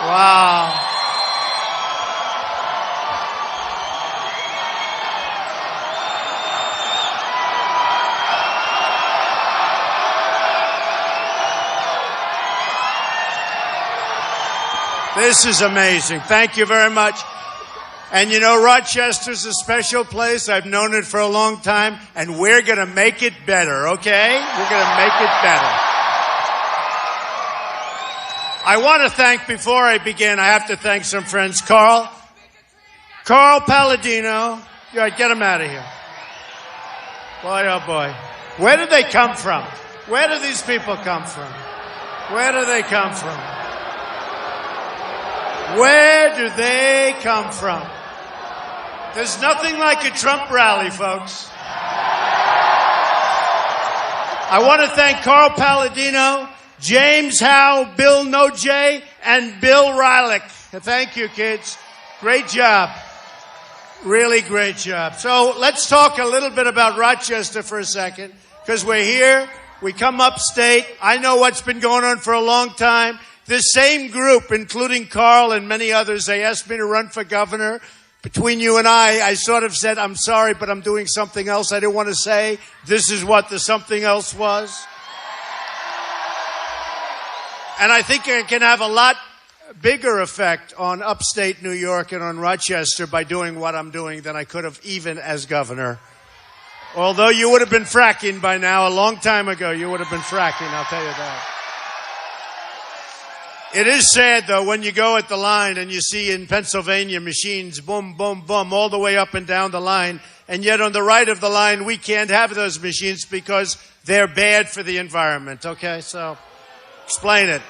Wow. This is amazing. Thank you very much. And you know, Rochester's a special place. I've known it for a long time, and we're going to make it better, okay? We're going to make it better. I want to thank, before I begin, I have to thank some friends. Carl Palladino. Yeah, get him out of here. Boy, oh boy. Where did they come from? Where do these people come from? Where do they come from? Where do they come from? There's nothing like a Trump rally, folks. I want to thank Carl Palladino, James Howe, Bill Nojay, and Bill Rylick. Thank you, kids. Great job. Really great job. So let's talk a little bit about Rochester for a second, because we're here. We come upstate. I know what's been going on for a long time. This same group, including Carl and many others, they asked me to run for governor. Between you and I sort of said, I'm sorry, but I'm doing something else. I didn't want to say this is what the something else was. And I think it can have a lot bigger effect on upstate New York and on Rochester by doing what I'm doing than I could have even as governor. Although you would have been fracking by now, a long time ago, you would have been fracking, I'll tell you that. It is sad, though, when you go at the line and you see in Pennsylvania machines, boom, boom, boom, all the way up and down the line, and yet on the right of the line, we can't have those machines because they're bad for the environment, okay? So, explain it.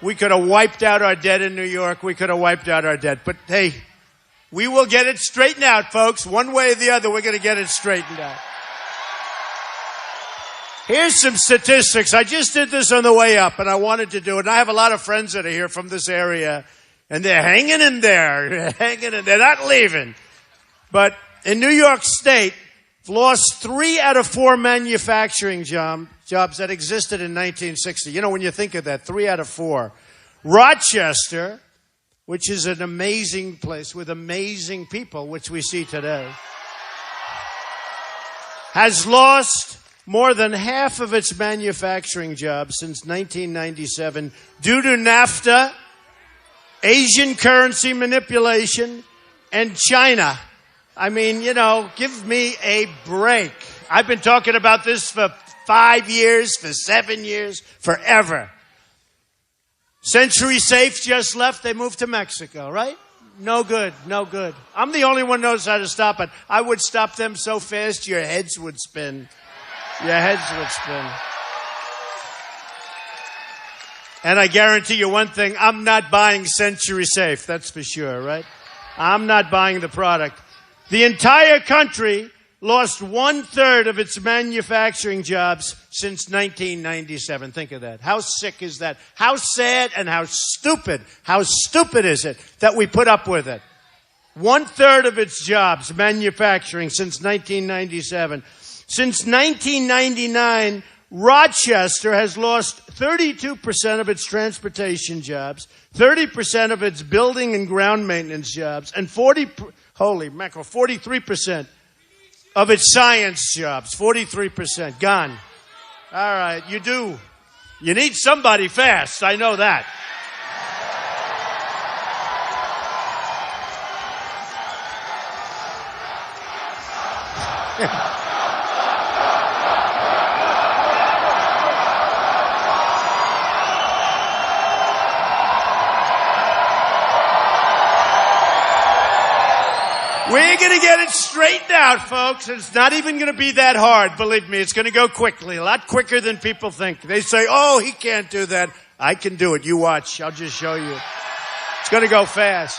We could have wiped out our debt in New York. We could have wiped out our debt. But, hey, we will get it straightened out, folks. One way or the other, we're going to get it straightened out. Here's some statistics. I just did this on the way up, and I wanted to do it. And I have a lot of friends that are here from this area, and they're hanging in there. They're hanging in. They're not leaving. But in New York State, lost 3 out of 4 manufacturing jobs that existed in 1960. You know, when you think of that, 3 out of 4. Rochester, which is an amazing place with amazing people, which we see today, has lost more than half of its manufacturing jobs since 1997 due to NAFTA, Asian currency manipulation, and China. I mean, you know, give me a break. I've been talking about this for 5 years, for 7 years, forever. Century Safe just left. They moved to Mexico, right? No good, no good. I'm the only one who knows how to stop it. I would stop them so fast your heads would spin. Your heads would spin. And I guarantee you one thing, I'm not buying Century Safe, that's for sure, right? I'm not buying the product. The entire country lost 1/3 of its manufacturing jobs since 1997. Think of that. How sick is that? How sad and how stupid is it that we put up with it? 1/3 of its jobs, manufacturing, since 1997. Since 1999, Rochester has lost 32% of its transportation jobs, 30% of its building and ground maintenance jobs, and 43% of its science jobs. 43% gone. All right, you do. You need somebody fast. I know that. We're going to get it straightened out, folks. It's not even going to be that hard. Believe me, it's going to go quickly, a lot quicker than people think. They say, oh, he can't do that. I can do it. You watch. I'll just show you. It's going to go fast.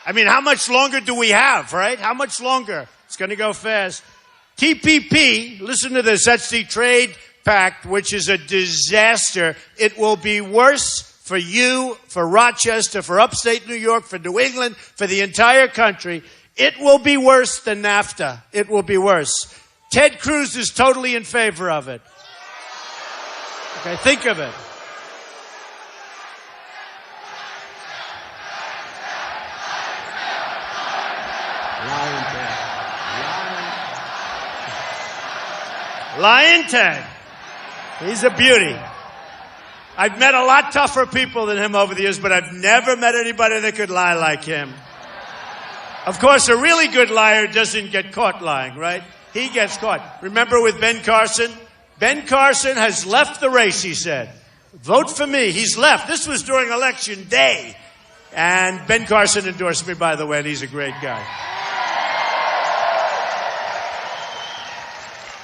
I mean, how much longer do we have, right? How much longer? It's going to go fast. TPP, listen to this. That's the trade pact, which is a disaster. It will be worse for you, for Rochester, for upstate New York, for New England, for the entire country. It will be worse than NAFTA. It will be worse. Ted Cruz is totally in favor of it. Okay, think of it. Lion Ted. He's a beauty. I've met a lot tougher people than him over the years, but I've never met anybody that could lie like him. Of course, a really good liar doesn't get caught lying, right? He gets caught. Remember with Ben Carson? Ben Carson has left the race, he said. Vote for me. He's left. This was during Election Day. And Ben Carson endorsed me, by the way, and he's a great guy.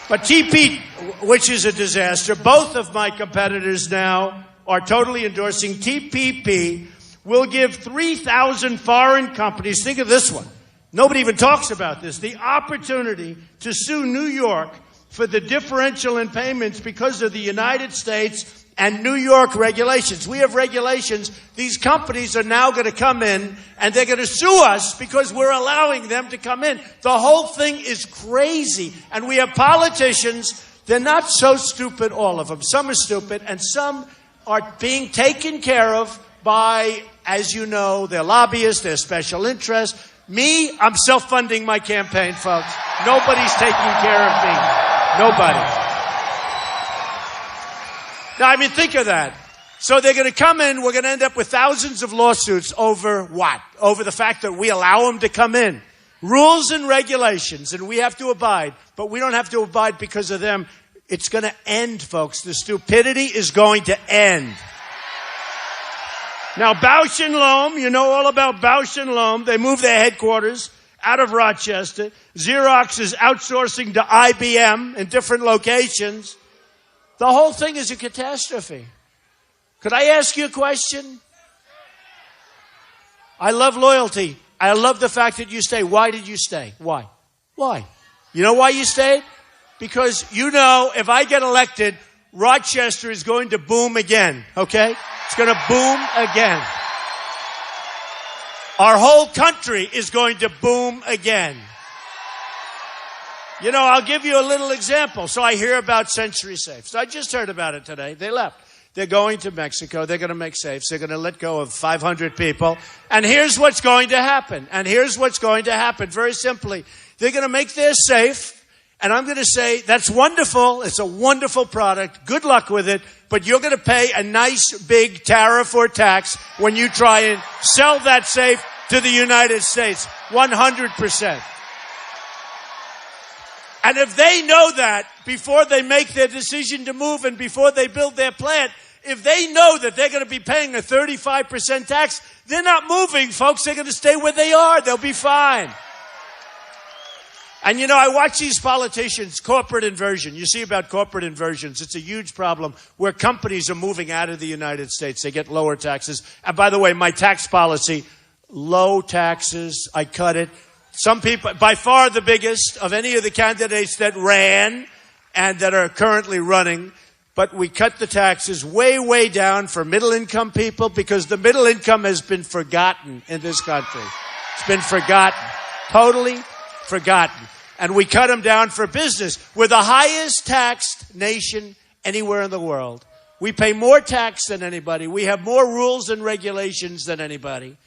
But TP, which is a disaster, both of my competitors now are totally endorsing TPP, will give 3,000 foreign companies, think of this one, nobody even talks about this, the opportunity to sue New York for the differential in payments because of the United States and New York regulations. We have regulations. These companies are now going to come in and they're going to sue us because we're allowing them to come in. The whole thing is crazy. And we have politicians, they're not so stupid, all of them. Some are stupid and some are being taken care of by, as you know, their lobbyists, their special interests. Me, I'm self-funding my campaign, folks. Nobody's taking care of me. Nobody. Now, I mean, think of that. So they're going to come in, we're going to end up with thousands of lawsuits over what? Over the fact that we allow them to come in. Rules and regulations, and we have to abide. But we don't have to abide because of them. It's going to end, folks. The stupidity is going to end. Now, Bausch & Lomb, you know all about Bausch & Lomb. They moved their headquarters out of Rochester. Xerox is outsourcing to IBM in different locations. The whole thing is a catastrophe. Could I ask you a question? I love loyalty. I love the fact that you stay. Why did you stay? Why? Why? You know why you stayed? Because you know if I get elected, Rochester is going to boom again, okay? It's going to boom again. Our whole country is going to boom again. You know, I'll give you a little example. So I hear about Century Safes. So I just heard about it today. They left. They're going to Mexico. They're going to make safes. They're going to let go of 500 people. And here's what's going to happen. Very simply. They're going to make their safe. And I'm going to say, that's wonderful. It's a wonderful product. Good luck with it. But you're going to pay a nice big tariff or tax when you try and sell that safe to the United States. 100%. And if they know that before they make their decision to move and before they build their plant, if they know that they're going to be paying a 35% tax, they're not moving, folks. They're going to stay where they are. They'll be fine. And, you know, I watch these politicians, corporate inversion. You see about corporate inversions. It's a huge problem where companies are moving out of the United States. They get lower taxes. And by the way, my tax policy, low taxes, I cut it. Some people, by far the biggest of any of the candidates that ran and that are currently running, but we cut the taxes way, way down for middle-income people because the middle income has been forgotten in this country. It's been forgotten, totally forgotten. And we cut them down for business. We're the highest taxed nation anywhere in the world. We pay more tax than anybody. We have more rules and regulations than anybody.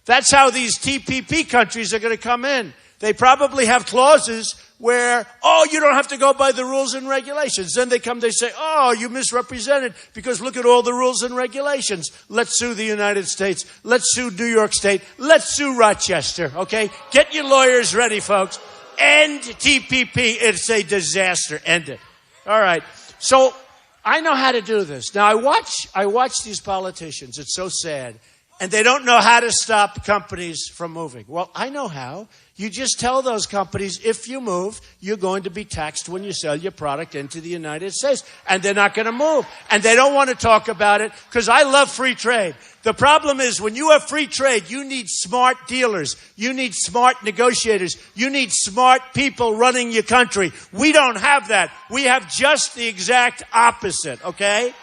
That's how these TPP countries are going to come in. They probably have clauses where, oh, you don't have to go by the rules and regulations. Then they come, they say, oh, you misrepresented because look at all the rules and regulations. Let's sue the United States. Let's sue New York State. Let's sue Rochester, okay? Get your lawyers ready, folks. End TPP. It's a disaster. End it. All right. So I know how to do this. Now, I watch these politicians. It's so sad. And they don't know how to stop companies from moving. Well, I know how. You just tell those companies, if you move, you're going to be taxed when you sell your product into the United States. And they're not going to move. And they don't want to talk about it because I love free trade. The problem is when you have free trade, you need smart dealers. You need smart negotiators. You need smart people running your country. We don't have that. We have just the exact opposite, okay?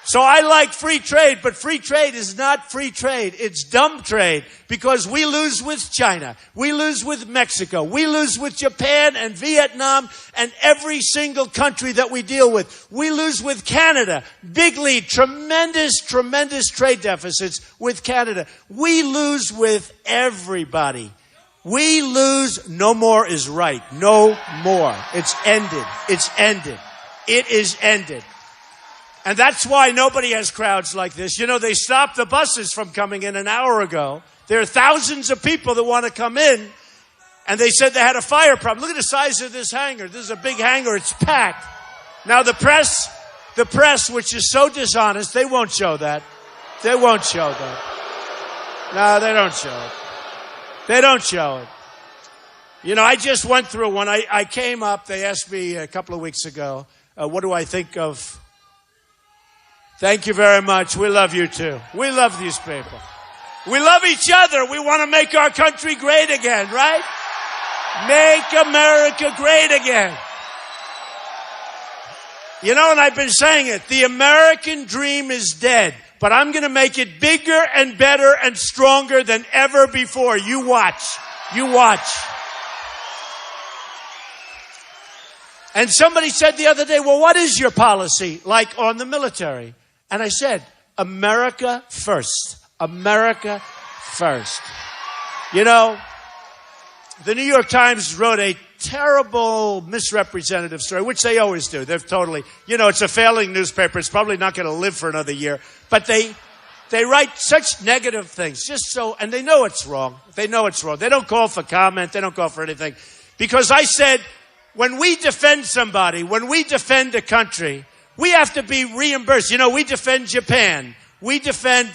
So I like free trade, but free trade is not free trade. It's dumb trade because we lose with China. We lose with Mexico. We lose with Japan and Vietnam and every single country that we deal with. We lose with Canada. Big lead, tremendous trade deficits with Canada. We lose with everybody. We lose, no more is right. No more. It's ended. It's ended. It is ended. And that's why nobody has crowds like this. You know, they stopped the buses from coming in an hour ago. There are thousands of people that want to come in, and they said they had a fire problem. Look at the size of this hangar. This is a big hangar. It's packed. Now, the press, which is so dishonest, they won't show that. They won't show that. No, they don't show it. They don't show it. You know, I just went through one. I came up, they asked me a couple of weeks ago, what do I think of? Thank you very much. We love you too. We love these people. We love each other. We want to make our country great again, right? Make America great again. You know, and I've been saying it, the American dream is dead, but I'm going to make it bigger and better and stronger than ever before. You watch. You watch. And somebody said the other day, well, what is your policy like on the military? And I said, America first. America first. You know, the New York Times wrote a terrible misrepresentative story, which they always do. They've totally, you know, it's a failing newspaper. It's probably not going to live for another year. But they write such negative things, just so, and they know it's wrong. They know it's wrong. They don't call for comment. They don't call for anything. Because I said, when we defend somebody, when we defend a country, we have to be reimbursed. You know, we defend Japan. We defend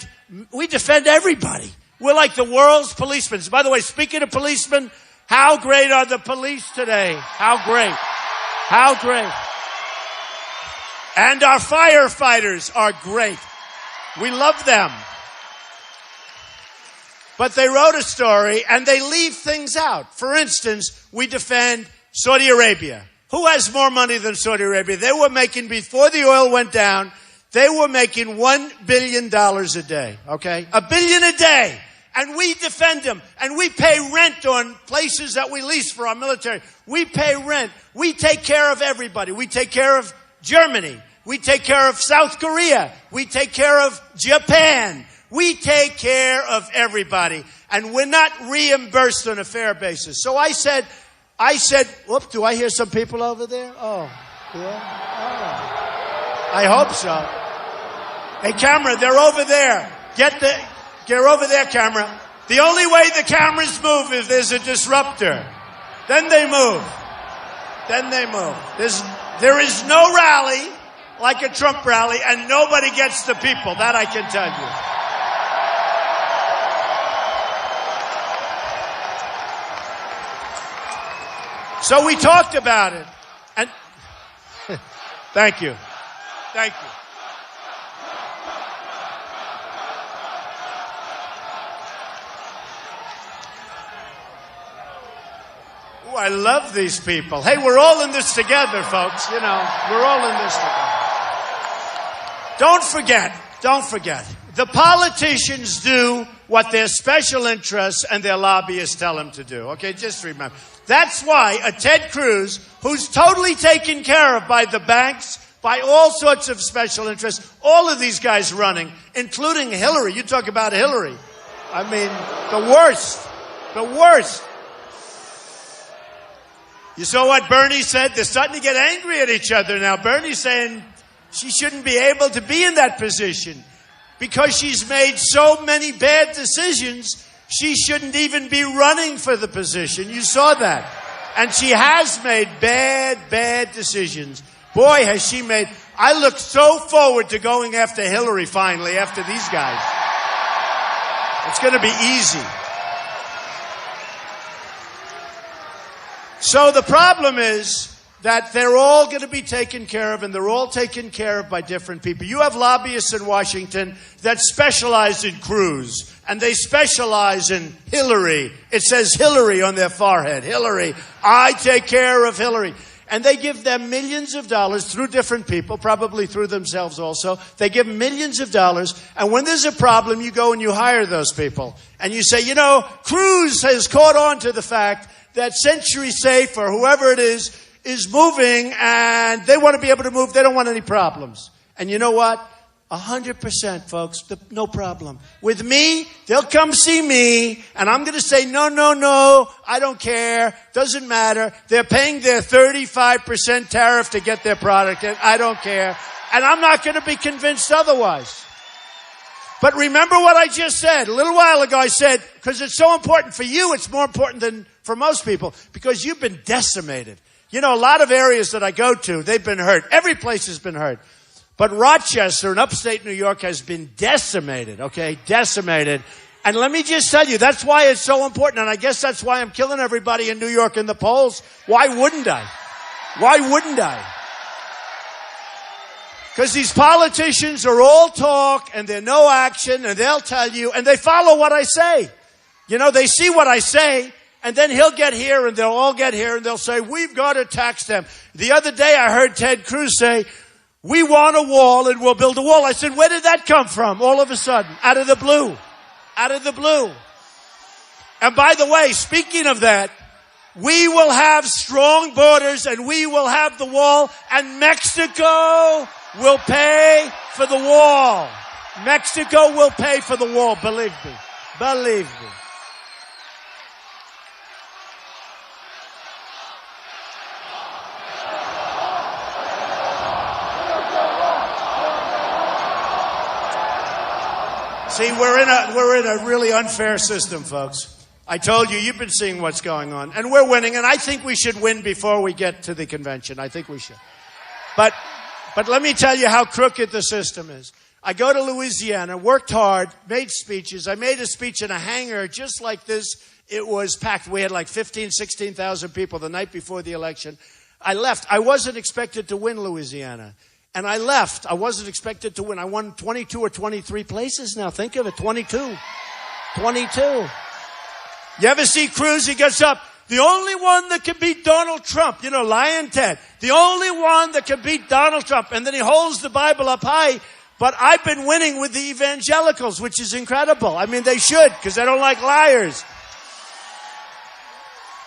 everybody. We're like the world's policemen. By the way, speaking of policemen, how great are the police today? How great. How great. And our firefighters are great. We love them. But they wrote a story and they leave things out. For instance, we defend Saudi Arabia. Who has more money than Saudi Arabia? They were making, before the oil went down, they were making $1 billion a day, okay? $1 billion a day. And we defend them. And we pay rent on places that we lease for our military. We pay rent. We take care of everybody. We take care of Germany. We take care of South Korea. We take care of Japan. We take care of everybody. And we're not reimbursed on a fair basis. So I said, whoop, do I hear some people over there? Oh, yeah. Oh. I hope so. Hey, camera, they're over there. Get over there, camera. The only way the cameras move is there's a disruptor. Then they move. Then they move. There is no rally like a Trump rally, and nobody gets the people. That I can tell you. So we talked about it. And thank you. Thank you. Ooh, I love these people. Hey, we're all in this together, folks. You know, we're all in this together. Don't forget. The politicians do what their special interests and their lobbyists tell them to do. Okay, just remember. That's why a Ted Cruz, who's totally taken care of by the banks, by all sorts of special interests, all of these guys running, including Hillary. You talk about Hillary. I mean, the worst. The worst. You saw what Bernie said? They're starting to get angry at each other now. Bernie's saying she shouldn't be able to be in that position because she's made so many bad decisions. She shouldn't even be running for the position. You saw that. And she has made bad decisions. Boy, has she made... I look so forward to going after Hillary finally, after these guys. It's going to be easy. So the problem is that they're all going to be taken care of, and they're all taken care of by different people. You have lobbyists in Washington that specialize in Cruz, and they specialize in Hillary. It says Hillary on their forehead. Hillary. I take care of Hillary. And they give them millions of dollars through different people, probably through themselves also. They give millions of dollars. And when there's a problem, you go and you hire those people. And you say, you know, Cruz has caught on to the fact that Century Safe or whoever it is moving, and they want to be able to move. They don't want any problems. And you know what? 100%, folks. No problem. With me, they'll come see me, and I'm going to say, no, I don't care. Doesn't matter. They're paying their 35% tariff to get their product in. I don't care. And I'm not going to be convinced otherwise. But remember what I just said. A little while ago I said, because it's so important for you, it's more important than for most people, because you've been decimated. You know, a lot of areas that I go to, they've been hurt. Every place has been hurt. But Rochester in upstate New York has been decimated, okay? Decimated. And let me just tell you, that's why it's so important. And I guess that's why I'm killing everybody in New York in the polls. Why wouldn't I? Why wouldn't I? Because these politicians are all talk and they're no action, and they'll tell you, and they follow what I say. You know, they see what I say, and then he'll get here and they'll all get here and they'll say, we've got to tax them. The other day I heard Ted Cruz say, we want a wall and we'll build a wall. I said, where did that come from? All of a sudden, out of the blue. Out of the blue. And by the way, speaking of that, we will have strong borders and we will have the wall, and Mexico will pay for the wall. Mexico will pay for the wall, believe me. Believe me. See, we're in a really unfair system, folks. I told you, you've been seeing what's going on. And we're winning, and I think we should win before we get to the convention. I think we should. But let me tell you how crooked the system is. I go to Louisiana, worked hard, made speeches. I made a speech in a hangar just like this. It was packed. We had like 16,000 people the night before the election. I left. I wasn't expected to win Louisiana. And I left. I wasn't expected to win. I won 22 or 23 places now. Think of it, 22. 22. You ever see Cruz? He gets up. The only one that can beat Donald Trump, you know, Lion Ted. The only one that can beat Donald Trump. And then he holds the Bible up high. But I've been winning with the evangelicals, which is incredible. I mean, they should, because they don't like liars.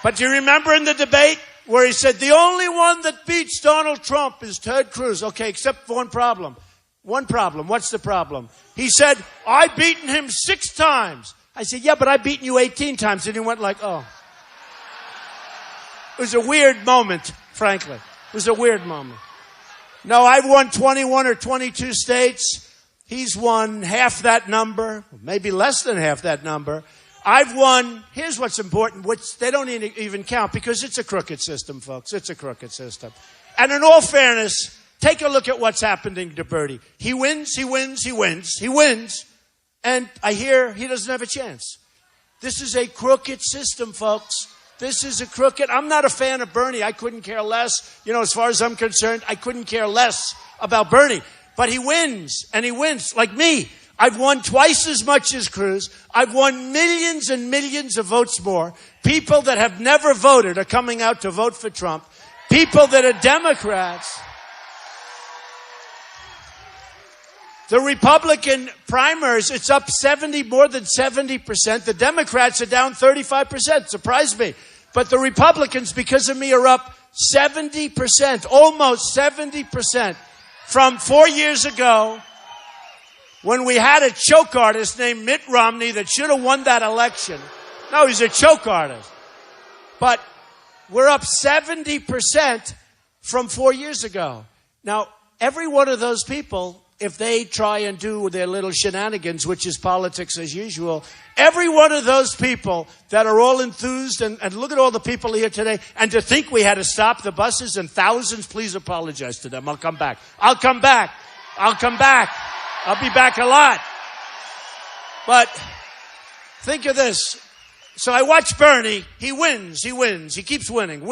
But do you remember in the debate where he said, the only one that beats Donald Trump is Ted Cruz? Okay, except for one problem. One problem. What's the problem? He said, I've beaten him 6 times. I said, yeah, but I've beaten you 18 times. And he went like, oh. It was a weird moment, frankly. It was a weird moment. No, I've won 21 or 22 states. He's won half that number, maybe less than half that number. I've won, here's what's important, which they don't even count, because it's a crooked system, folks. It's a crooked system. And in all fairness, take a look at what's happening to Bernie. He wins. And I hear he doesn't have a chance. This is a crooked system, folks. This is a crooked. I'm not a fan of Bernie. I couldn't care less. You know, as far as I'm concerned, I couldn't care less about Bernie. But he wins, and he wins like me. I've won twice as much as Cruz. I've won millions and millions of votes more. People that have never voted are coming out to vote for Trump. People that are Democrats. The Republican primaries, it's up more than 70%. The Democrats are down 35%. Surprised me. But the Republicans, because of me, are up 70%, almost 70%. From 4 years ago, when we had a choke artist named Mitt Romney that should have won that election. No, he's a choke artist. But we're up 70% from 4 years ago. Now, every one of those people, if they try and do their little shenanigans, which is politics as usual, every one of those people that are all enthused, and look at all the people here today, and to think we had to stop the buses and thousands, please apologize to them. I'll come back. I'll come back. I'll be back a lot. But think of this. So I watch Bernie. He wins. He keeps winning.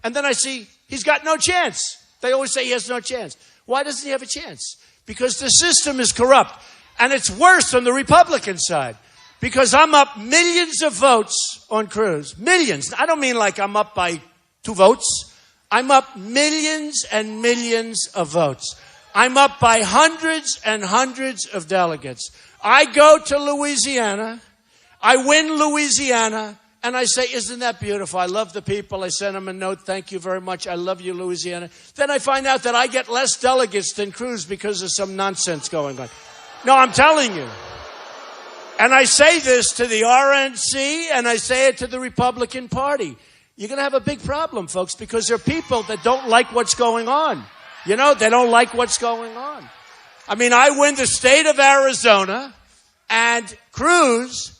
And then I see he's got no chance. They always say he has no chance. Why doesn't he have a chance? Because the system is corrupt. And it's worse on the Republican side. Because I'm up millions of votes on Cruz. Millions. I don't mean like I'm up by 2 votes. I'm up millions and millions of votes. I'm up by hundreds and hundreds of delegates. I go to Louisiana. I win Louisiana. And I say, isn't that beautiful? I love the people. I send them a note. Thank you very much. I love you, Louisiana. Then I find out that I get less delegates than Cruz because of some nonsense going on. No, I'm telling you. And I say this to the RNC and I say it to the Republican Party. You're going to have a big problem, folks, because there are people that don't like what's going on. You know, they don't like what's going on. I mean, I win the state of Arizona and Cruz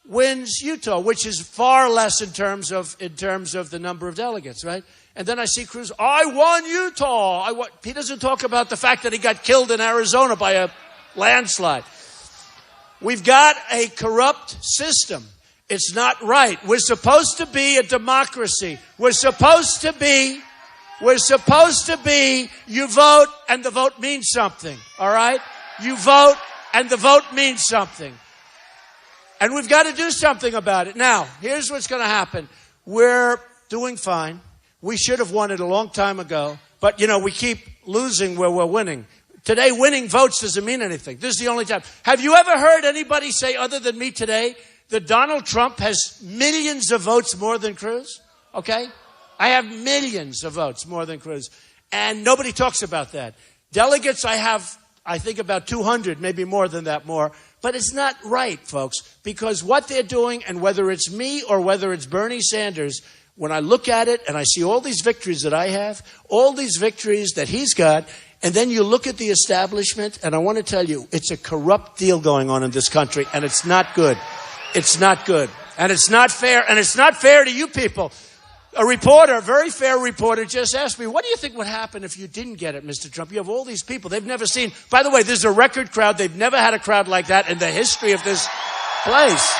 wins Utah, which is far less in terms of the number of delegates, right? And then I see Cruz, I won Utah. He doesn't talk about the fact that he got killed in Arizona by a landslide. We've got a corrupt system. It's not right. We're supposed to be a democracy. We're supposed to be, you vote and the vote means something, all right? You vote and the vote means something. And we've got to do something about it. Now, here's what's going to happen. We're doing fine. We should have won it a long time ago. But, you know, we keep losing where we're winning. Today, winning votes doesn't mean anything. This is the only time. Have you ever heard anybody say, other than me today, that Donald Trump has millions of votes more than Cruz? Okay? I have millions of votes more than Cruz. And nobody talks about that. Delegates, I have, I think, about 200, maybe more than that more. But it's not right, folks, because what they're doing, and whether it's me or whether it's Bernie Sanders, when I look at it and I see all these victories that I have, all these victories that he's got, and then you look at the establishment, and I want to tell you, it's a corrupt deal going on in this country, and it's not good. It's not good. And it's not fair, and it's not fair to you people. A reporter, a very fair reporter, just asked me, what do you think would happen if you didn't get it, Mr. Trump? You have all these people. They've never seen. By the way, this is a record crowd. They've never had a crowd like that in the history of this place.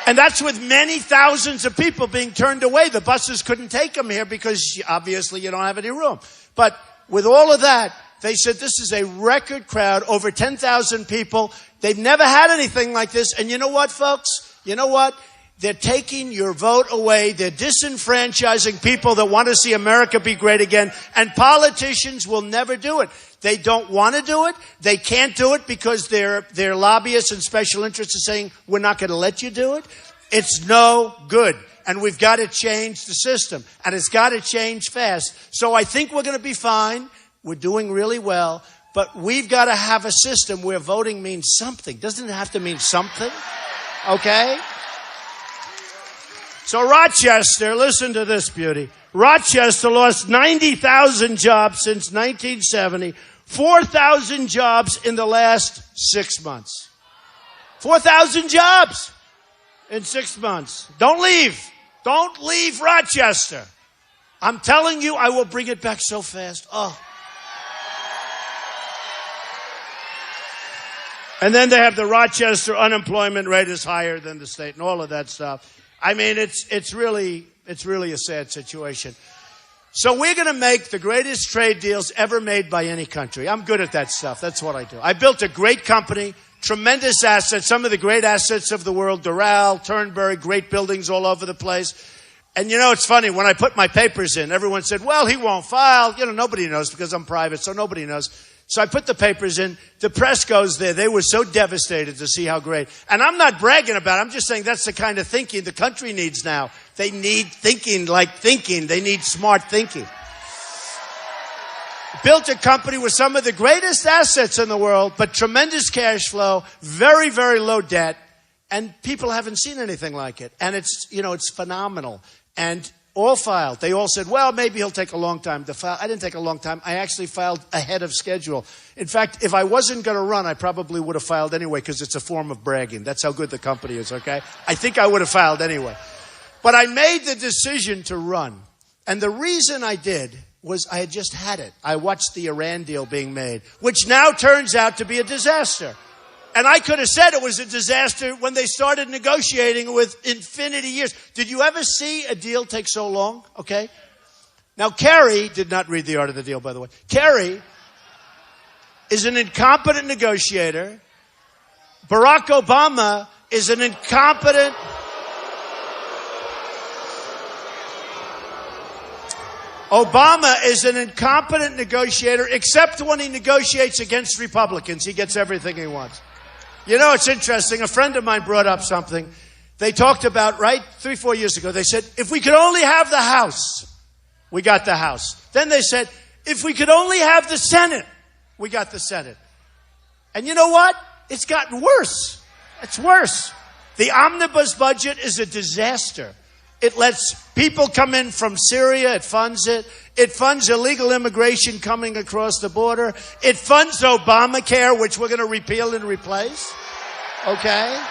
And that's with many thousands of people being turned away. The buses couldn't take them here because obviously you don't have any room. But with all of that, they said this is a record crowd, over 10,000 people. They've never had anything like this. And you know what, folks? You know what? They're taking your vote away. They're disenfranchising people that want to see America be great again. And politicians will never do it. They don't want to do it. They can't do it because their lobbyists and special interests are saying, we're not going to let you do it. It's no good. And we've got to change the system. And it's got to change fast. So I think we're going to be fine. We're doing really well. But we've got to have a system where voting means something. Doesn't it have to mean something? Okay? So Rochester, listen to this beauty. Rochester lost 90,000 jobs since 1970, 4,000 jobs in the last 6 months. 4,000 jobs in 6 months. Don't leave. Don't leave Rochester. I'm telling you, I will bring it back so fast. Oh. And then they have the Rochester unemployment rate is higher than the state and all of that stuff. I mean, it's really a sad situation. So we're going to make the greatest trade deals ever made by any country. I'm good at that stuff. That's what I do. I built a great company, tremendous assets, some of the great assets of the world, Doral, Turnberry, great buildings all over the place. And you know, it's funny, when I put my papers in, everyone said, well, he won't file. You know, nobody knows because I'm private, so nobody knows. So I put the papers in. The press goes there. They were so devastated to see how great. And I'm not bragging about it. I'm just saying that's the kind of thinking the country needs now. They need thinking like thinking. They need smart thinking. Built a company with some of the greatest assets in the world, but tremendous cash flow, very, very low debt. And people haven't seen anything like it. And it's, you know, it's phenomenal. And all filed. They all said, well, maybe he'll take a long time to file. I didn't take a long time. I actually filed ahead of schedule. In fact, if I wasn't going to run, I probably would have filed anyway because it's a form of bragging. That's how good the company is, okay? I think I would have filed anyway. But I made the decision to run. And the reason I did was I had just had it. I watched the Iran deal being made, which now turns out to be a disaster. And I could have said it was a disaster when they started negotiating with infinity years. Did you ever see a deal take so long? Okay. Now, Kerry did not read the art of the deal, by the way. Kerry is an incompetent negotiator. Barack Obama is an incompetent. Obama is an incompetent negotiator, except when he negotiates against Republicans. He gets everything he wants. You know, it's interesting. A friend of mine brought up something. They talked about, right, 3-4 years ago, they said, if we could only have the House, we got the House. Then they said, if we could only have the Senate, we got the Senate. And you know what? It's gotten worse. It's worse. The omnibus budget is a disaster. It lets people come in from Syria. It funds it. It funds illegal immigration coming across the border. It funds Obamacare, which we're going to repeal and replace. Okay?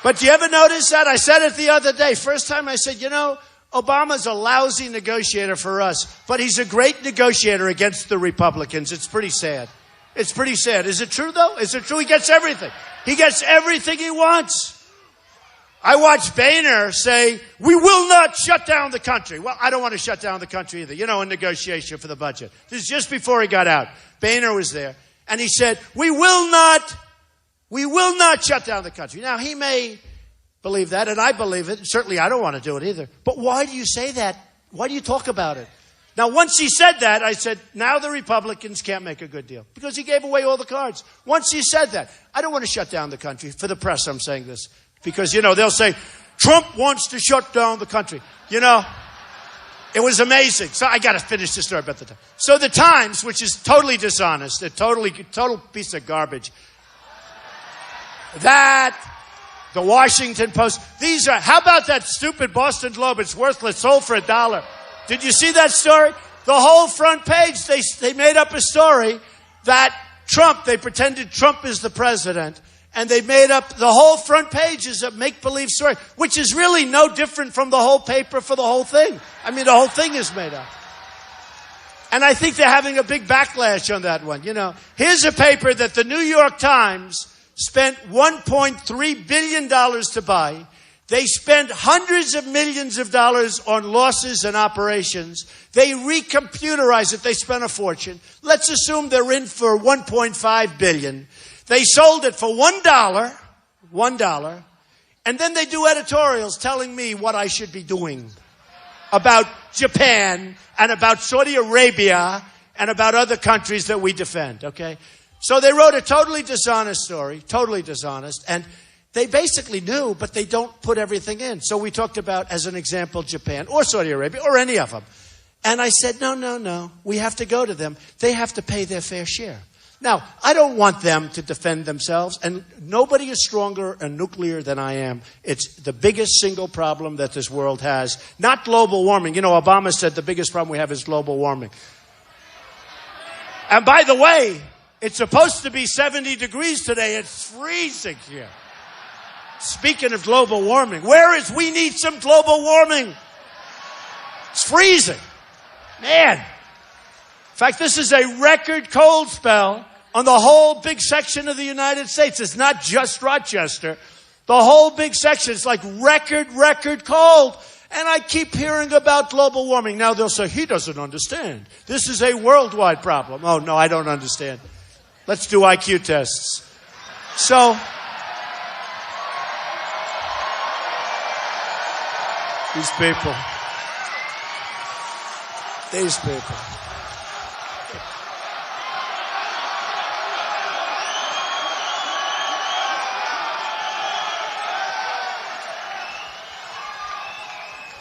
But do you ever notice that? I said it the other day. First time I said, you know, Obama's a lousy negotiator for us, but he's a great negotiator against the Republicans. It's pretty sad. It's pretty sad. Is it true, though? Is it true? He gets everything. He gets everything he wants. I watched Boehner say, we will not shut down the country. Well, I don't want to shut down the country either. You know, in negotiation for the budget. This is just before he got out. Boehner was there. And he said, we will not shut down the country. Now, he may believe that, and I believe it. Certainly, I don't want to do it either. But why do you say that? Why do you talk about it? Now, once he said that, I said, now the Republicans can't make a good deal. Because he gave away all the cards. Once he said that, I don't want to shut down the country. For the press, I'm saying this. Because, you know, they'll say, Trump wants to shut down the country. You know, it was amazing. So I got to finish the story about the Times. So the Times, which is totally dishonest, a total piece of garbage. That, the Washington Post, these are, how about that stupid Boston Globe? It's worthless, sold for $1. Did you see that story? The whole front page, they made up a story that Trump, they pretended Trump is the president. And they made up the whole front page is a make-believe story, which is really no different from the whole paper for the whole thing. I mean, the whole thing is made up. And I think they're having a big backlash on that one. You know, here's a paper that the New York Times spent $1.3 billion to buy. They spent hundreds of millions of dollars on losses and operations. They recomputerized it. They spent a fortune. Let's assume they're in for $1.5 billion. They sold it for $1, and then they do editorials telling me what I should be doing about Japan and about Saudi Arabia and about other countries that we defend, okay? So they wrote a totally dishonest story, totally dishonest, and they basically knew, but they don't put everything in. So we talked about, as an example, Japan or Saudi Arabia or any of them. And I said, no, we have to go to them. They have to pay their fair share. Now, I don't want them to defend themselves, and nobody is stronger and nuclear than I am. It's the biggest single problem that this world has, not global warming. You know, Obama said the biggest problem we have is global warming. And by the way, it's supposed to be 70 degrees today. It's freezing here. Speaking of global warming, we need some global warming. It's freezing. Man. In fact, this is a record cold spell on the whole big section of the United States. It's not just Rochester. The whole big section is like record cold. And I keep hearing about global warming. Now they'll say, he doesn't understand. This is a worldwide problem. Oh, no, I don't understand. Let's do IQ tests. So, these people.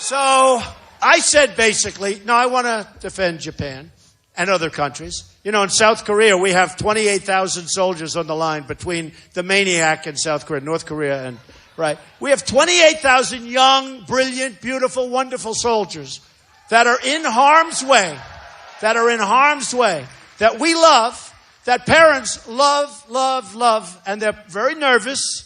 So I said basically, no, I want to defend Japan and other countries. You know, in South Korea, we have 28,000 soldiers on the line between the maniac in South Korea, North Korea, and right. We have 28,000 young, brilliant, beautiful, wonderful soldiers that are in harm's way, that we love, that parents love, and they're very nervous.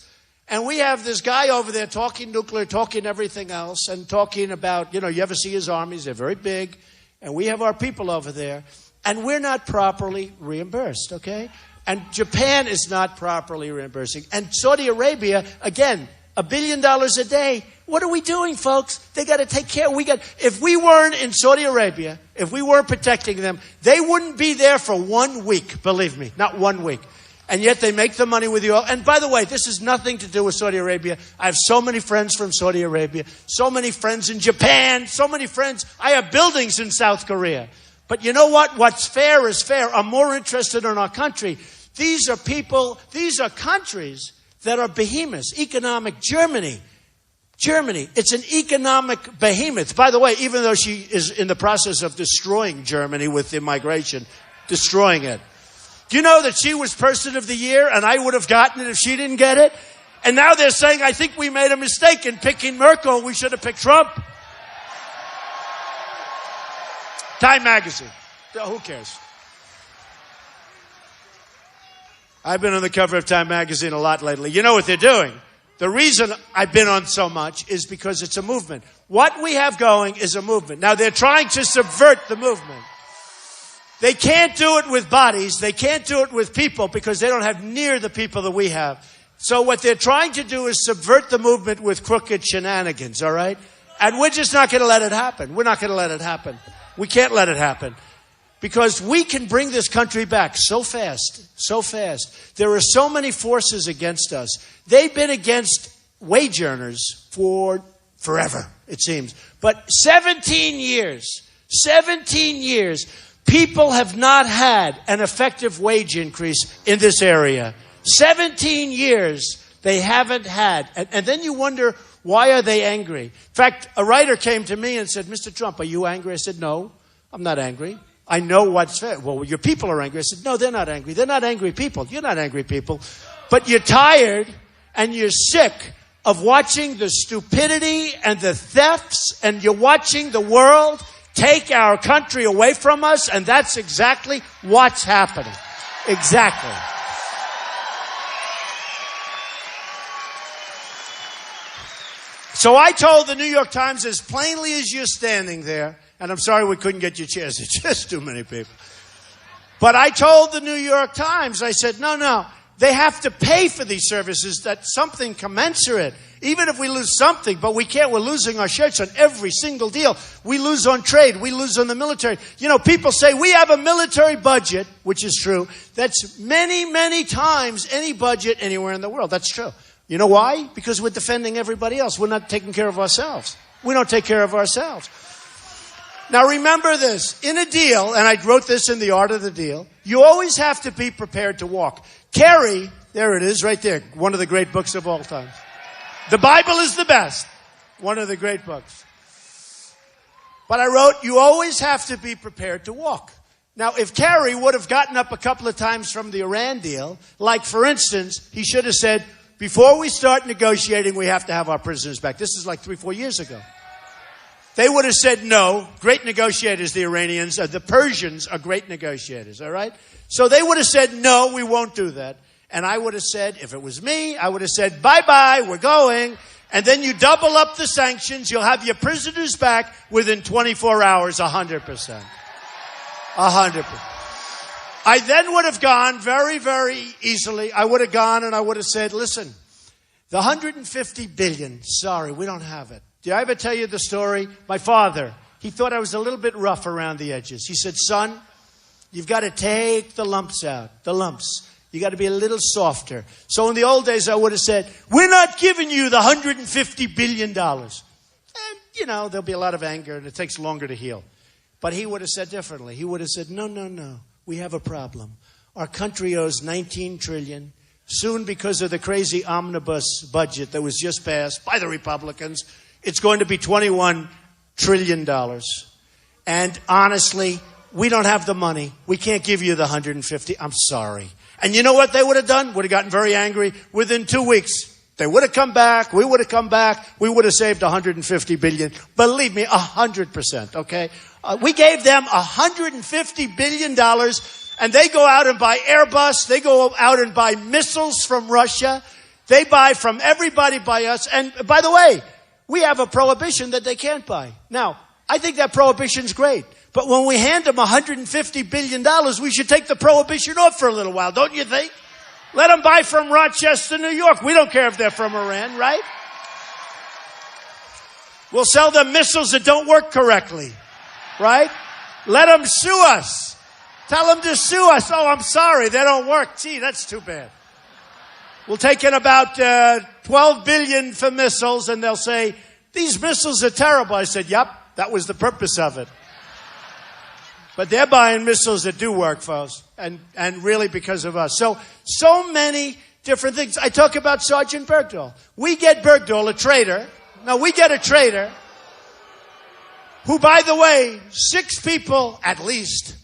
And we have this guy over there talking nuclear, talking everything else, and talking about, you know, you ever see his armies? They're very big. And we have our people over there. And we're not properly reimbursed, okay? And Japan is not properly reimbursing. And Saudi Arabia, again, $1 billion a day. What are we doing, folks? They got to take care. If we weren't in Saudi Arabia, if we weren't protecting them, they wouldn't be there for 1 week, believe me, not 1 week. And yet they make the money with the oil. And by the way, this has nothing to do with Saudi Arabia. I have so many friends from Saudi Arabia, so many friends in Japan, so many friends. I have buildings in South Korea. But you know what? What's fair is fair. I'm more interested in our country. These are people, these are countries that are behemoths. Economic Germany, it's an economic behemoth. By the way, even though she is in the process of destroying Germany with immigration, destroying it. Do you know that she was Person of the Year and I would have gotten it if she didn't get it? And now they're saying, I think we made a mistake in picking Merkel. We should have picked Trump. Time magazine. Who cares? I've been on the cover of Time magazine a lot lately. You know what they're doing? The reason I've been on so much is because it's a movement. What we have going is a movement. Now, they're trying to subvert the movement. They can't do it with bodies. They can't do it with people because they don't have near the people that we have. So what they're trying to do is subvert the movement with crooked shenanigans, all right? And we're just not going to let it happen. We're not going to let it happen. We can't let it happen. Because we can bring this country back so fast, so fast. There are so many forces against us. They've been against wage earners for forever, it seems. But 17 years, people have not had an effective wage increase in this area. 17 years they haven't had. And then you wonder, why are they angry? In fact, a writer came to me and said, Mr. Trump, are you angry? I said, no, I'm not angry. I know what's fair. Well, your people are angry. I said, no, they're not angry. They're not angry people. You're not angry people. But you're tired and you're sick of watching the stupidity and the thefts, and you're watching the world take our country away from us, and that's exactly what's happening. Exactly. So I told the New York Times, as plainly as you're standing there, and I'm sorry we couldn't get you chairs. It's just too many people. But I told the New York Times, I said, no, they have to pay for these services, that's something commensurate. Even if we lose something, but we can't, we're losing our shirts on every single deal. We lose on trade, we lose on the military. You know, people say we have a military budget, which is true. That's many, many times any budget anywhere in the world. That's true. You know why? Because we're defending everybody else. We're not taking care of ourselves. We don't take care of ourselves. Now remember this, in a deal, and I wrote this in The Art of the Deal, you always have to be prepared to walk. Carrie, there it is, right there, one of the great books of all time. The Bible is the best, one of the great books. But I wrote, you always have to be prepared to walk. Now, if Kerry would have gotten up a couple of times from the Iran deal, like, for instance, he should have said, before we start negotiating, we have to have our prisoners back. This is like 3-4 years ago. They would have said no. Great negotiators, the Iranians. The Persians are great negotiators, all right? So they would have said, no, we won't do that. And I would have said, if it was me, I would have said, bye-bye, we're going. And then you double up the sanctions. You'll have your prisoners back within 24 hours, 100%. 100%. I then would have gone very, very easily. I would have gone and I would have said, listen, the $150 billion, sorry, we don't have it. Did I ever tell you the story? My father, he thought I was a little bit rough around the edges. He said, son, you've got to take the lumps out, the lumps. You got to be a little softer. So in the old days, I would have said, we're not giving you the $150 billion. And, you know, there'll be a lot of anger and it takes longer to heal. But he would have said differently. He would have said, no, we have a problem. Our country owes $19 trillion. Soon, because of the crazy omnibus budget that was just passed by the Republicans, it's going to be $21 trillion. And honestly, we don't have the money. We can't give you the 150. I'm sorry. And you know what they would have done? Would have gotten very angry. Within 2 weeks, they would have come back. We would have come back. We would have saved $150 billion. Believe me, 100%, okay? We gave them $150 billion, and they go out and buy Airbus. They go out and buy missiles from Russia. They buy from everybody by us. And by the way, we have a prohibition that they can't buy. Now, I think that prohibition's great. But when we hand them $150 billion, we should take the prohibition off for a little while, don't you think? Let them buy from Rochester, New York. We don't care if they're from Iran, right? We'll sell them missiles that don't work correctly, right? Let them sue us. Tell them to sue us. Oh, I'm sorry, they don't work. Gee, that's too bad. We'll take in about $12 billion for missiles, and they'll say, these missiles are terrible. I said, yep, that was the purpose of it. But they're buying missiles that do work, folks, and really because of us. So many different things. I talk about Sergeant Bergdahl. We get Bergdahl, a traitor. No, we get a traitor who, by the way, 6 people at least,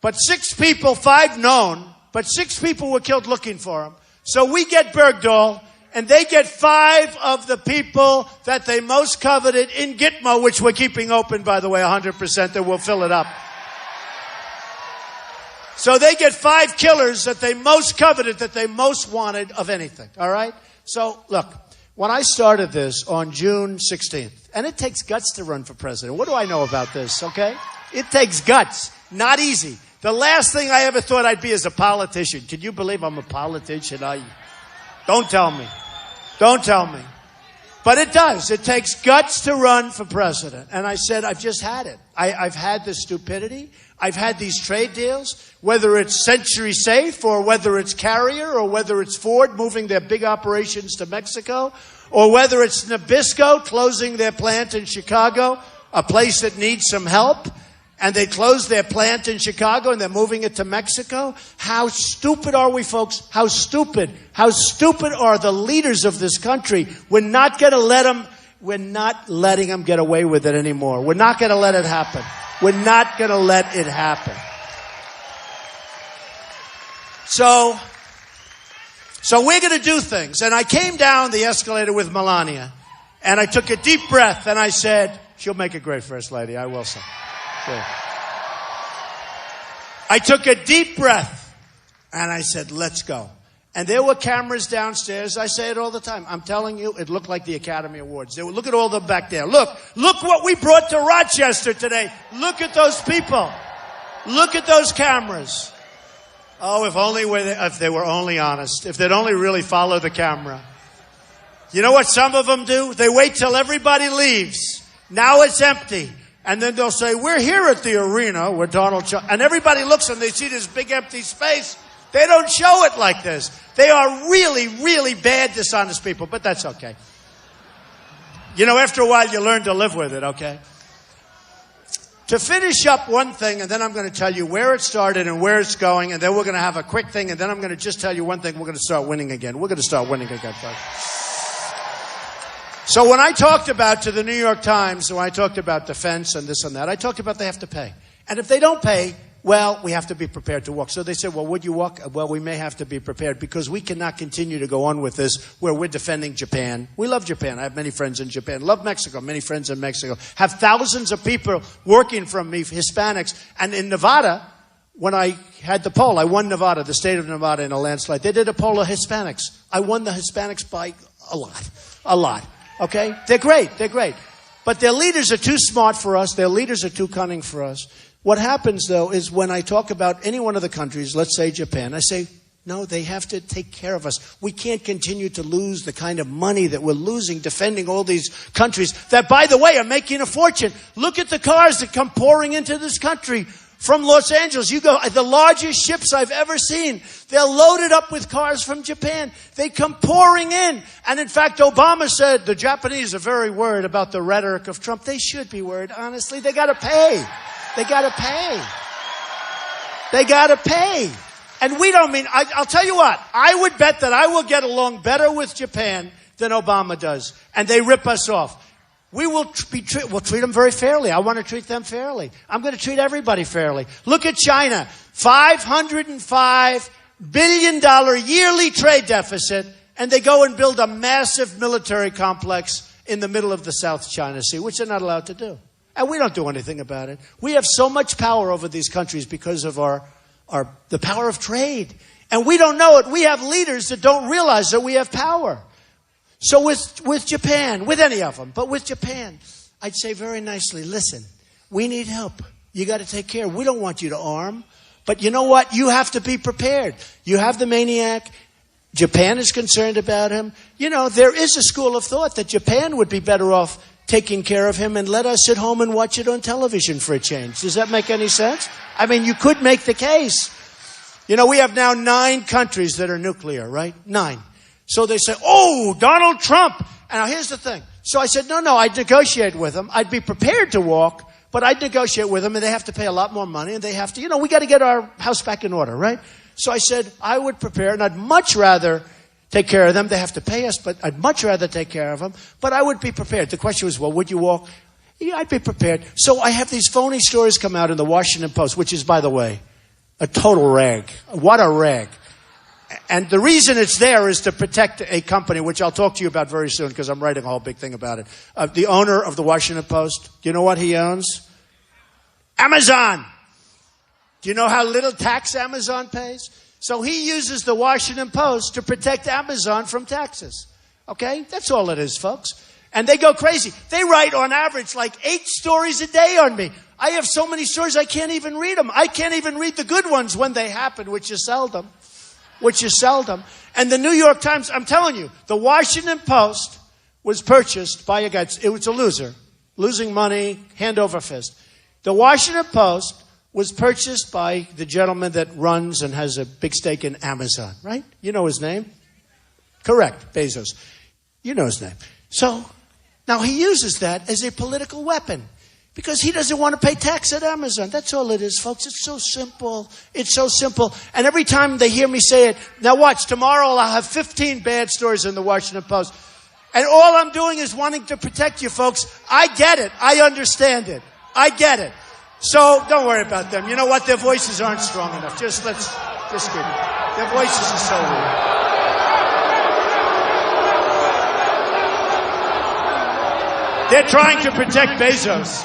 but 6 people, 5 known, but 6 people were killed looking for him. So we get Bergdahl, and they get 5 of the people that they most coveted in Gitmo, which we're keeping open, by the way, 100%, that we'll fill it up. So they get 5 killers that they most coveted, that they most wanted of anything, all right? So, look, when I started this on June 16th, and it takes guts to run for president. What do I know about this, okay? It takes guts. Not easy. The last thing I ever thought I'd be is a politician. Can you believe I'm a politician? Don't tell me. Don't tell me. But it does. It takes guts to run for president. And I said, I've just had it. I've had this stupidity. I've had these trade deals, whether it's Century Safe or whether it's Carrier or whether it's Ford moving their big operations to Mexico or whether it's Nabisco closing their plant in Chicago, a place that needs some help, and they closed their plant in Chicago and they're moving it to Mexico. How stupid are we, folks? How stupid? How stupid are the leaders of this country? We're not going to let them, we're not letting them get away with it anymore. We're not going to let it happen. We're not going to let it happen. So we're going to do things. And I came down the escalator with Melania, and I took a deep breath, and I said, she'll make a great first lady, I will say. Sure. I took a deep breath, and I said, let's go. And there were cameras downstairs. I say it all the time. I'm telling you, it looked like the Academy Awards. Look at all them back there. Look what we brought to Rochester today. Look at those people. Look at those cameras. Oh, if they were only honest. If they'd only really follow the camera. You know what some of them do? They wait till everybody leaves. Now it's empty. And then they'll say, we're here at the arena where Donald Trump... And everybody looks and they see this big empty space. They don't show it like this. They are really, really bad, dishonest people. But that's okay. You know, after a while, you learn to live with it, okay? To finish up one thing, and then I'm going to tell you where it started and where it's going, and then we're going to have a quick thing, and then I'm going to just tell you one thing. We're going to start winning again. We're going to start winning again, folks. So when I talked about to the New York Times, when I talked about defense and this and that, I talked about they have to pay. And if they don't pay, well, we have to be prepared to walk. So they said, well, would you walk? Well, we may have to be prepared because we cannot continue to go on with this where we're defending Japan. We love Japan. I have many friends in Japan. Love Mexico. Many friends in Mexico. Have thousands of people working from me, Hispanics. And in Nevada, when I had the poll, I won Nevada, the state of Nevada, in a landslide. They did a poll of Hispanics. I won the Hispanics by a lot. A lot. Okay? They're great. They're great. But their leaders are too smart for us. Their leaders are too cunning for us. What happens, though, is when I talk about any one of the countries, let's say Japan, I say, no, they have to take care of us. We can't continue to lose the kind of money that we're losing defending all these countries that, by the way, are making a fortune. Look at the cars that come pouring into this country from Los Angeles. You go, the largest ships I've ever seen. They're loaded up with cars from Japan. They come pouring in. And in fact, Obama said the Japanese are very worried about the rhetoric of Trump. They should be worried, honestly. They got to pay. They got to pay. They got to pay. And we don't mean, I'll tell you what, I would bet that I will get along better with Japan than Obama does. And they rip us off. We will we'll treat them very fairly. I want to treat them fairly. I'm going to treat everybody fairly. Look at China. $505 billion yearly trade deficit. And they go and build a massive military complex in the middle of the South China Sea, which they're not allowed to do. And we don't do anything about it. We have so much power over these countries because of the power of trade. And we don't know it. We have leaders that don't realize that we have power. So with Japan, with any of them, but with Japan, I'd say very nicely, listen, we need help. You got to take care. We don't want you to arm. But you know what? You have to be prepared. You have the maniac. Japan is concerned about him. You know, there is a school of thought that Japan would be better off taking care of him and let us sit home and watch it on television for a change. Does that make any sense? I mean, you could make the case. You know, we have now 9 countries that are nuclear, right? 9. So they say, oh, Donald Trump. And now here's the thing. So I said, no, I'd negotiate with him. I'd be prepared to walk, But I'd negotiate with them, and they have to pay a lot more money, and they have to, we got to get our house back in order, right? So I said, I would prepare, and I'd much rather take care of them. They have to pay us, but I'd much rather take care of them. But I would be prepared. The question was, well, would you walk? Yeah, I'd be prepared. So I have these phony stories come out in the Washington Post, which is, by the way, a total rag. What a rag. And the reason it's there is to protect a company, which I'll talk to you about very soon because I'm writing a whole big thing about it. The owner of the Washington Post, do you know what he owns? Amazon. Do you know how little tax Amazon pays? So he uses the Washington Post to protect Amazon from taxes. Okay? That's all it is, folks. And they go crazy. They write on average like 8 stories a day on me. I have so many stories I can't even read them. I can't even read the good ones when they happen, which is seldom. And the New York Times, I'm telling you, the Washington Post was purchased by a guy. It was a loser. Losing money, hand over fist. The Washington Post was purchased by the gentleman that runs and has a big stake in Amazon, right? You know his name? Correct, Bezos. You know his name. So now he uses that as a political weapon because he doesn't want to pay tax at Amazon. That's all it is, folks. It's so simple. It's so simple. And every time they hear me say it, now watch, tomorrow I'll have 15 bad stories in the Washington Post. And all I'm doing is wanting to protect you, folks. I get it. I understand it. I get it. So don't worry about them. You know what? Their voices aren't strong enough. Just keep it. Their voices are so weak. They're trying to protect Bezos.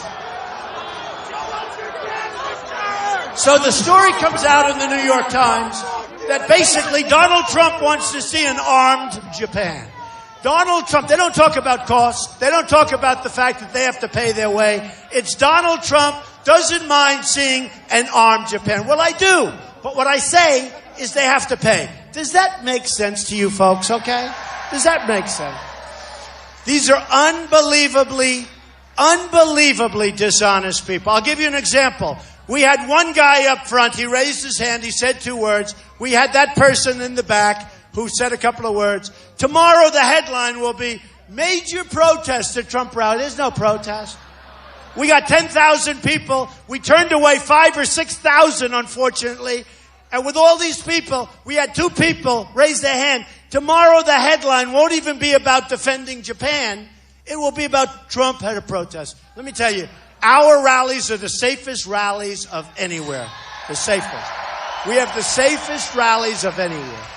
So the story comes out in the New York Times that basically Donald Trump wants to see an armed Japan. Donald Trump, they don't talk about cost. They don't talk about the fact that they have to pay their way. It's Donald Trump doesn't mind seeing an armed Japan. Well, I do. But what I say is they have to pay. Does that make sense to you folks, okay? Does that make sense? These are unbelievably dishonest people. I'll give you an example. We had one guy up front. He raised his hand. He said 2 words. We had that person in the back who said a couple of words. Tomorrow the headline will be major protest at Trump rally. There's no protest. We got 10,000 people. We turned away 5,000 or 6,000, unfortunately. And with all these people, we had 2 people raise their hand. Tomorrow the headline won't even be about defending Japan. It will be about Trump had a protest. Let me tell you, our rallies are the safest rallies of anywhere. The safest. We have the safest rallies of anywhere.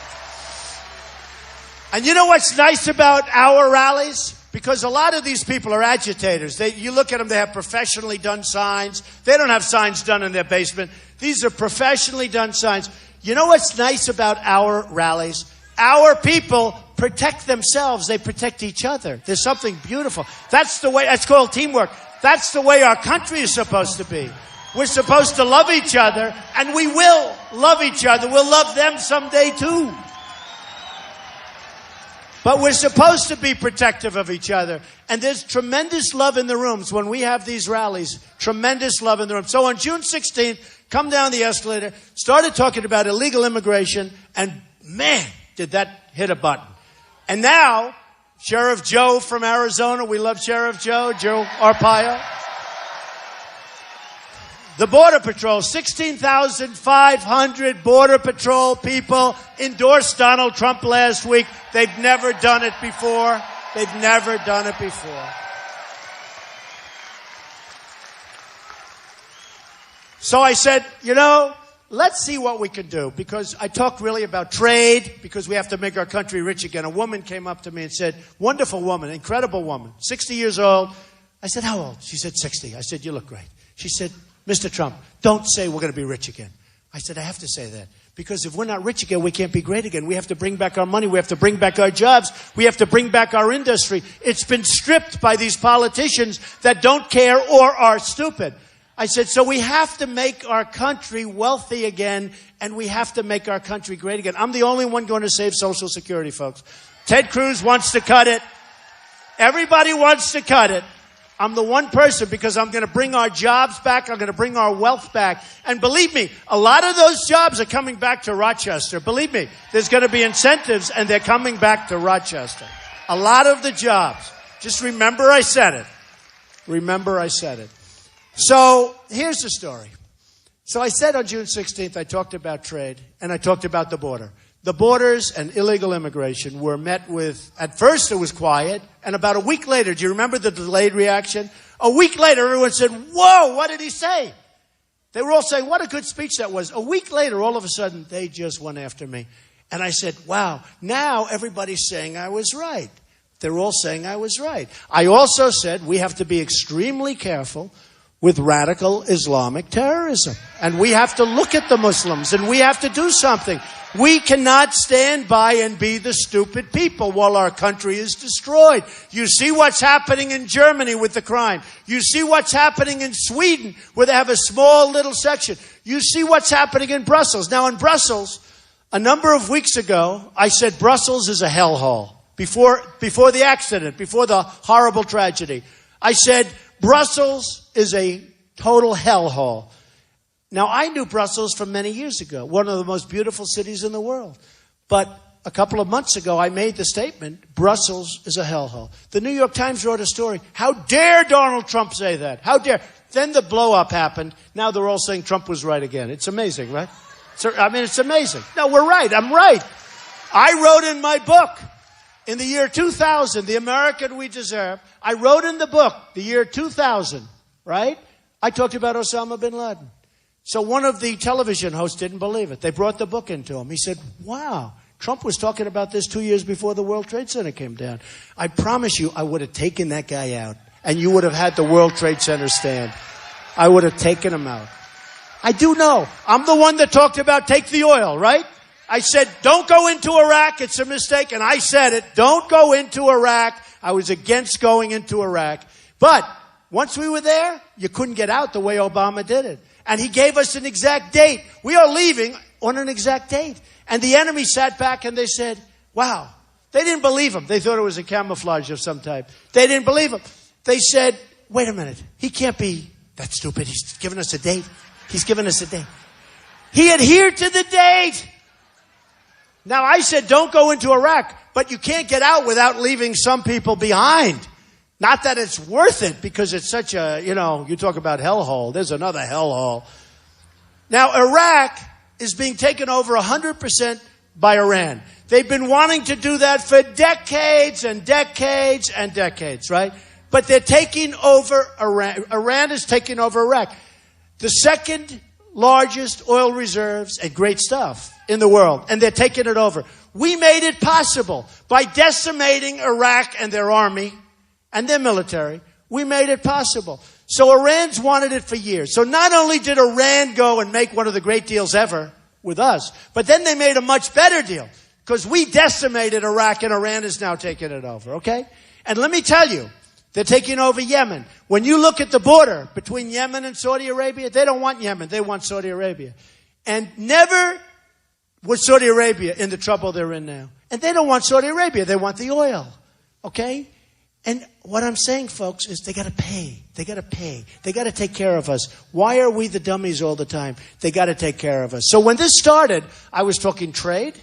And you know what's nice about our rallies? Because a lot of these people are agitators. You look at them, they have professionally done signs. They don't have signs done in their basement. These are professionally done signs. You know what's nice about our rallies? Our people protect themselves. They protect each other. There's something beautiful. That's called teamwork. That's the way our country is supposed to be. We're supposed to love each other, and we will love each other. We'll love them someday too. But we're supposed to be protective of each other. And there's tremendous love in the rooms when we have these rallies. Tremendous love in the room. So on June 16th, come down the escalator, started talking about illegal immigration, and man, did that hit a button. And now, Sheriff Joe from Arizona, we love Sheriff Joe Arpaio. The Border Patrol, 16,500 Border Patrol people endorsed Donald Trump last week. They've never done it before. They've never done it before. So I said, let's see what we can do. Because I talked really about trade, because we have to make our country rich again. A woman came up to me and said, wonderful woman, incredible woman, 60 years old. I said, how old? She said, 60. I said, you look great. She said, Mr. Trump, don't say we're going to be rich again. I said, I have to say that. Because if we're not rich again, we can't be great again. We have to bring back our money. We have to bring back our jobs. We have to bring back our industry. It's been stripped by these politicians that don't care or are stupid. I said, so we have to make our country wealthy again, and we have to make our country great again. I'm the only one going to save Social Security, folks. Ted Cruz wants to cut it. Everybody wants to cut it. I'm the one person because I'm going to bring our jobs back. I'm going to bring our wealth back. And believe me, a lot of those jobs are coming back to Rochester. Believe me, there's going to be incentives, and they're coming back to Rochester. A lot of the jobs. Just remember I said it. Remember I said it. So here's the story. So I said on June 16th, I talked about trade, and I talked about the border. The borders and illegal immigration were met with, at first it was quiet, and about a week later, do you remember the delayed reaction? A week later, everyone said, whoa, what did he say? They were all saying, what a good speech that was. A week later, all of a sudden, they just went after me. And I said, wow, now everybody's saying I was right. They're all saying I was right. I also said we have to be extremely careful with radical Islamic terrorism. And we have to look at the Muslims, and we have to do something. We cannot stand by and be the stupid people while our country is destroyed. You see what's happening in Germany with the crime. You see what's happening in Sweden, where they have a small little section. You see what's happening in Brussels. Now, in Brussels, a number of weeks ago, I said Brussels is a hellhole. Before the accident, before the horrible tragedy, I said Brussels is a total hellhole. Now, I knew Brussels from many years ago, one of the most beautiful cities in the world. But a couple of months ago, I made the statement, Brussels is a hellhole. The New York Times wrote a story. How dare Donald Trump say that? How dare? Then the blow-up happened. Now they're all saying Trump was right again. It's amazing, right? It's amazing. No, we're right. I'm right. I wrote in my book, in the year 2000, The American We Deserve, I wrote in the book, the year 2000, right? I talked about Osama bin Laden. So one of the television hosts didn't believe it. They brought the book into him. He said, wow, Trump was talking about this 2 years before the World Trade Center came down. I promise you, I would have taken that guy out, and you would have had the World Trade Center stand. I would have taken him out. I do know. I'm the one that talked about take the oil, right? I said, don't go into Iraq. It's a mistake. And I said it. Don't go into Iraq. I was against going into Iraq. But once we were there, you couldn't get out the way Obama did it. And he gave us an exact date. We are leaving on an exact date. And the enemy sat back and they said, wow. They didn't believe him. They thought it was a camouflage of some type. They didn't believe him. They said, wait a minute. He can't be that stupid. He's given us a date. He's given us a date. He adhered to the date. Now, I said, don't go into Iraq, but you can't get out without leaving some people behind. Not that it's worth it, because it's such a, you talk about hellhole. There's another hellhole. Now, Iraq is being taken over 100% by Iran. They've been wanting to do that for decades and decades and decades, right? But they're taking over Iran. Iran is taking over Iraq. The second largest oil reserves and great stuff in the world, and they're taking it over. We made it possible by decimating Iraq and their army and their military. We made it possible. So Iran's wanted it for years. So not only did Iran go and make one of the great deals ever with us, but then they made a much better deal, because we decimated Iraq and Iran is now taking it over, okay? And let me tell you, they're taking over Yemen. When you look at the border between Yemen and Saudi Arabia, they don't want Yemen. They want Saudi Arabia. And never was Saudi Arabia in the trouble they're in now. And they don't want Saudi Arabia. They want the oil. Okay? And what I'm saying, folks, is they got to pay. They got to pay. They got to take care of us. Why are we the dummies all the time? They got to take care of us. So when this started, I was talking trade,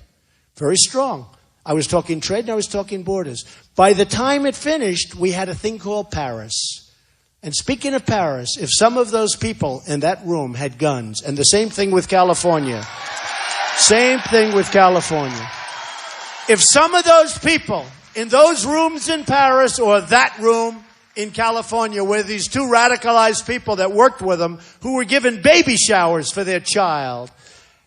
very strong. I was talking trade and I was talking borders. By the time it finished, we had a thing called Paris. And speaking of Paris, if some of those people in that room had guns, and the same thing with California, same thing with California. If some of those people in those rooms in Paris or that room in California, where these two radicalized people that worked with them, who were given baby showers for their child,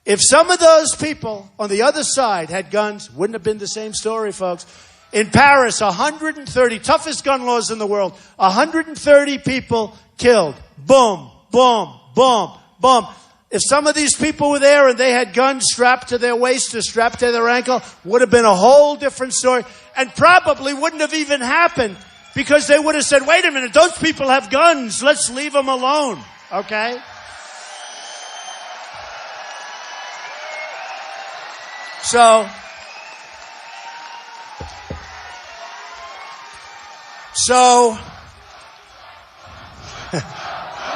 if some of those people on the other side had guns, wouldn't have been the same story, folks. In Paris, 130, toughest gun laws in the world, 130 people killed. Boom, boom, boom, boom. If some of these people were there and they had guns strapped to their waist or strapped to their ankle, would have been a whole different story, and probably wouldn't have even happened, because they would have said, wait a minute, those people have guns. Let's leave them alone. Okay? So,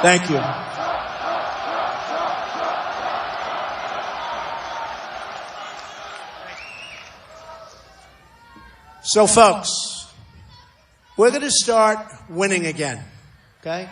thank you. So, folks, we're going to start winning again, okay?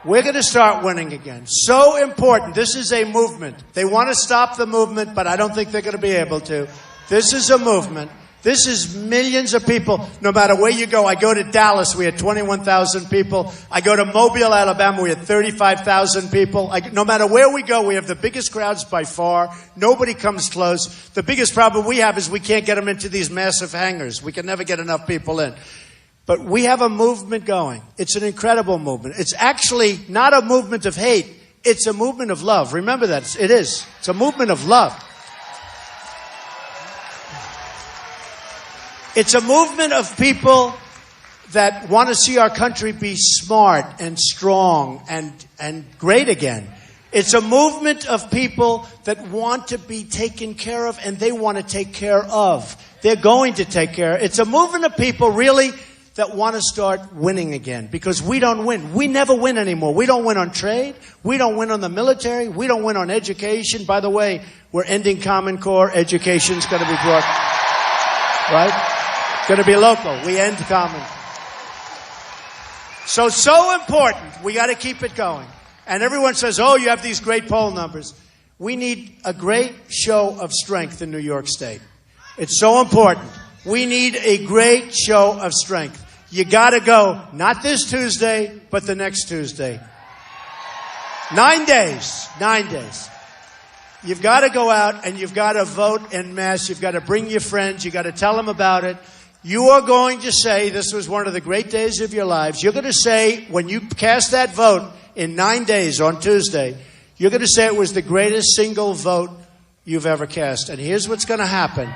We're going to start winning again. So important. This is a movement. They want to stop the movement, but I don't think they're going to be able to. This is a movement. This is millions of people. No matter where you go, I go to Dallas, we had 21,000 people. I go to Mobile, Alabama, we had 35,000 people. No matter where we go, we have the biggest crowds by far. Nobody comes close. The biggest problem we have is we can't get them into these massive hangars. We can never get enough people in. But we have a movement going. It's an incredible movement. It's actually not a movement of hate. It's a movement of love. Remember that. It is. It's a movement of love. It's a movement of people that want to see our country be smart and strong and great again. It's a movement of people that want to be taken care of, and they want to take care of. They're going to take care of. It's a movement of people, really, that want to start winning again, because we don't win. We never win anymore. We don't win on trade. We don't win on the military. We don't win on education. By the way, we're ending Common Core. Education's going to be brought, right? Going to be local. We end Common. So important. We got to keep it going. And everyone says, oh, you have these great poll numbers. We need a great show of strength in New York State. It's so important. We need a great show of strength. You got to go, not this Tuesday, but the next Tuesday. 9 days. 9 days. You've got to go out and you've got to vote en masse. You've got to bring your friends. You've got to tell them about it. You are going to say this was one of the great days of your lives. You're going to say, when you cast that vote in 9 days on Tuesday, you're going to say it was the greatest single vote you've ever cast. And here's what's going to happen.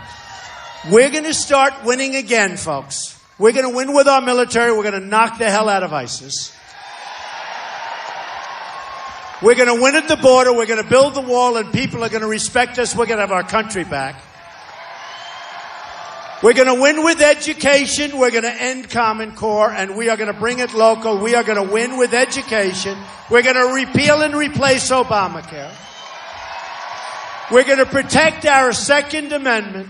We're going to start winning again, folks. We're going to win with our military. We're going to knock the hell out of ISIS. We're going to win at the border. We're going to build the wall, and people are going to respect us. We're going to have our country back. We're going to win with education. We're going to end Common Core, and we are going to bring it local. We are going to win with education. We're going to repeal and replace Obamacare. We're going to protect our Second Amendment.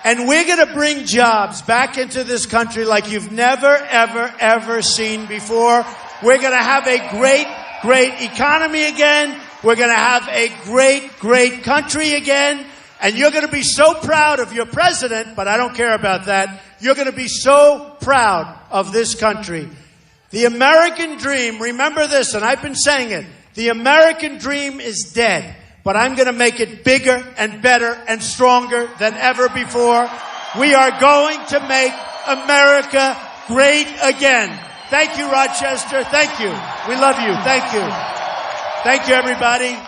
And we're going to bring jobs back into this country like you've never, ever, ever seen before. We're going to have a great, great economy again. We're going to have a great, great country again. And you're going to be so proud of your president, but I don't care about that. You're going to be so proud of this country. The American dream, remember this, and I've been saying it, the American dream is dead. But I'm going to make it bigger and better and stronger than ever before. We are going to make America great again. Thank you, Rochester. Thank you. We love you. Thank you. Thank you, everybody.